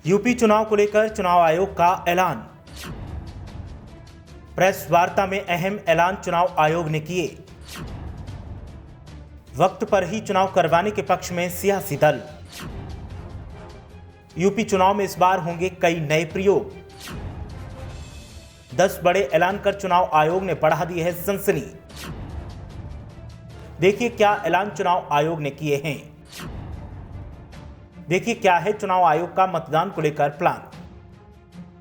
UP चुनाव को लेकर चुनाव आयोग का ऐलान। प्रेस वार्ता में अहम ऐलान चुनाव आयोग ने किए। वक्त पर ही चुनाव करवाने के पक्ष में सियासी दल। यूपी चुनाव में इस बार होंगे कई नए प्रयोग। 10 बड़े ऐलान कर चुनाव आयोग ने बढ़ा दी है सनसनी। देखिए क्या ऐलान चुनाव आयोग ने किए हैं। देखिए क्या है चुनाव आयोग का मतदान को लेकर प्लान।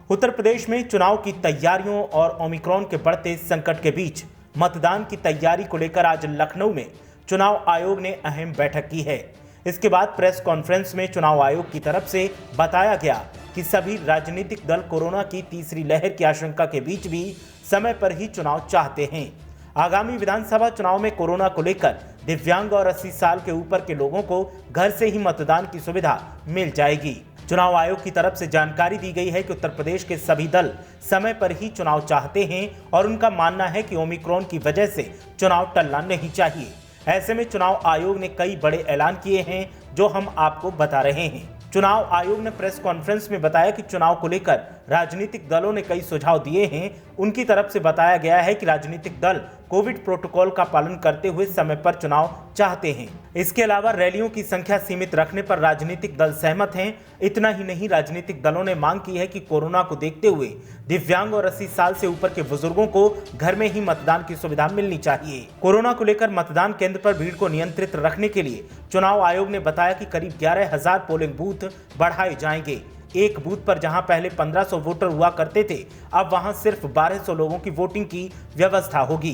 उत्तर प्रदेश में चुनाव की तैयारियों और ओमिक्रॉन के बढ़ते संकट के बीच मतदान की तैयारी को लेकर आज लखनऊ में चुनाव आयोग ने अहम बैठक की है। इसके बाद प्रेस कॉन्फ्रेंस में चुनाव आयोग की तरफ से बताया गया कि सभी राजनीतिक दल कोरोना की तीसरी लहर की आशंका के बीच भी समय पर ही चुनाव चाहते हैं। आगामी विधानसभा चुनाव में कोरोना को लेकर दिव्यांग और 80 साल के ऊपर के लोगों को घर से ही मतदान की सुविधा मिल जाएगी। चुनाव आयोग की तरफ से जानकारी दी गई है कि उत्तर प्रदेश के सभी दल समय पर ही चुनाव चाहते हैं और उनका मानना है कि ओमिक्रॉन की वजह से चुनाव टलना नहीं चाहिए। ऐसे में चुनाव आयोग ने कई बड़े ऐलान किए हैं जो हम आपको बता रहे हैं। चुनाव आयोग ने प्रेस कॉन्फ्रेंस में बताया कि चुनाव को लेकर राजनीतिक दलों ने कई सुझाव दिए हैं। उनकी तरफ से बताया गया है कि राजनीतिक दल कोविड प्रोटोकॉल का पालन करते हुए समय पर चुनाव चाहते हैं। इसके अलावा रैलियों की संख्या सीमित रखने पर राजनीतिक दल सहमत हैं। इतना ही नहीं, राजनीतिक दलों ने मांग की है कि कोरोना को देखते हुए दिव्यांग और 80 साल से ऊपर के बुजुर्गों को घर में ही मतदान की सुविधा मिलनी चाहिए। कोरोना को लेकर मतदान केंद्र पर भीड़ को नियंत्रित रखने के लिए चुनाव आयोग ने बताया कि करीब 11,000 पोलिंग बूथ बढ़ाए जाएंगे। एक बूथ पर जहां पहले 1500 वोटर हुआ करते थे, अब वहां सिर्फ 1200 लोगों की वोटिंग की व्यवस्था होगी।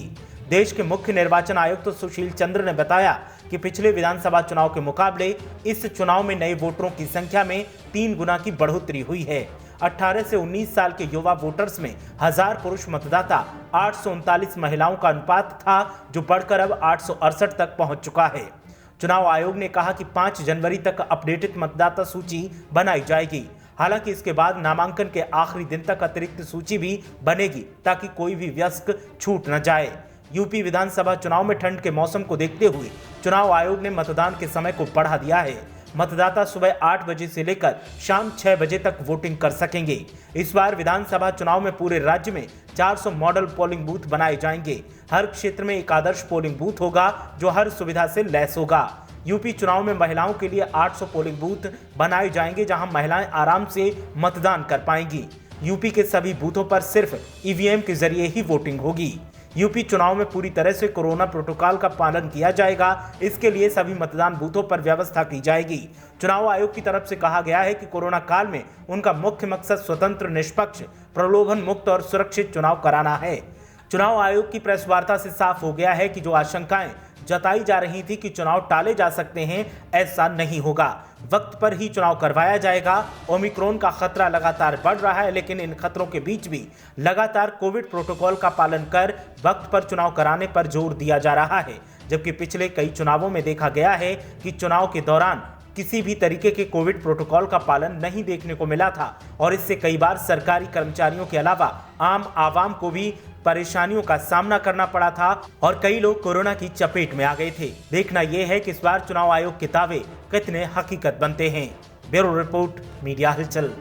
देश के मुख्य निर्वाचन आयुक्त तो सुशील चंद्र ने बताया कि पिछले विधानसभा चुनाव के मुकाबले इस चुनाव में नए वोटरों की संख्या में 3 गुना की बढ़ोतरी हुई है। 18 से 19 साल के युवा वोटर्स में 1000 पुरुष मतदाता, 839 महिलाओं का अनुपात था, जो बढ़कर अब 868 तक पहुंच चुका है। चुनाव आयोग ने कहा कि 5 जनवरी तक अपडेटेड मतदाता सूची बनाई जाएगी। हालांकि इसके बाद नामांकन के आखिरी दिन तक अतिरिक्त सूची भी बनेगी ताकि कोई भी वयस्क छूट न जाए। यूपी विधानसभा चुनाव में ठंड के मौसम को देखते हुए चुनाव आयोग ने मतदान के समय को बढ़ा दिया है। मतदाता सुबह 8 बजे से लेकर शाम 6 बजे तक वोटिंग कर सकेंगे। इस बार विधानसभा चुनाव में पूरे राज्य में 400 मॉडल पोलिंग बूथ बनाए जाएंगे। हर क्षेत्र में एक आदर्श पोलिंग बूथ होगा जो हर सुविधा से लैस होगा। यूपी चुनाव में महिलाओं के लिए 800 पोलिंग बूथ बनाए जाएंगे जहां महिलाएं आराम से मतदान कर पाएंगी। यूपी के सभी बूथों पर सिर्फ ईवीएम के जरिए ही वोटिंग होगी। यूपी चुनाव में पूरी तरह से कोरोना प्रोटोकॉल का पालन किया जाएगा। इसके लिए सभी मतदान बूथों पर व्यवस्था की जाएगी। चुनाव आयोग की तरफ से कहा गया है कि कोरोना काल में उनका मुख्य मकसद स्वतंत्र, निष्पक्ष, प्रलोभन मुक्त और सुरक्षित चुनाव कराना है। चुनाव आयोग की प्रेस वार्ता से साफ हो गया है कि जो आशंकाएं जताई जा रही थी कि चुनाव टाले जा सकते हैं, ऐसा नहीं होगा। वक्त पर ही चुनाव करवाया जाएगा। ओमिक्रॉन का खतरा लगातार बढ़ रहा है, लेकिन इन खतरों के बीच भी लगातार कोविड प्रोटोकॉल का पालन कर वक्त पर चुनाव कराने पर जोर दिया जा रहा है। जबकि पिछले कई चुनावों में देखा गया है कि चुनाव के दौरान किसी भी तरीके के कोविड प्रोटोकॉल का पालन नहीं देखने को मिला था और इससे कई बार सरकारी कर्मचारियों के अलावा आम आवाम को भी परेशानियों का सामना करना पड़ा था और कई लोग कोरोना की चपेट में आ गए थे। देखना यह है कि इस बार चुनाव आयोग के दावे कितने हकीकत बनते हैं। ब्यूरो रिपोर्ट, मीडिया हलचल।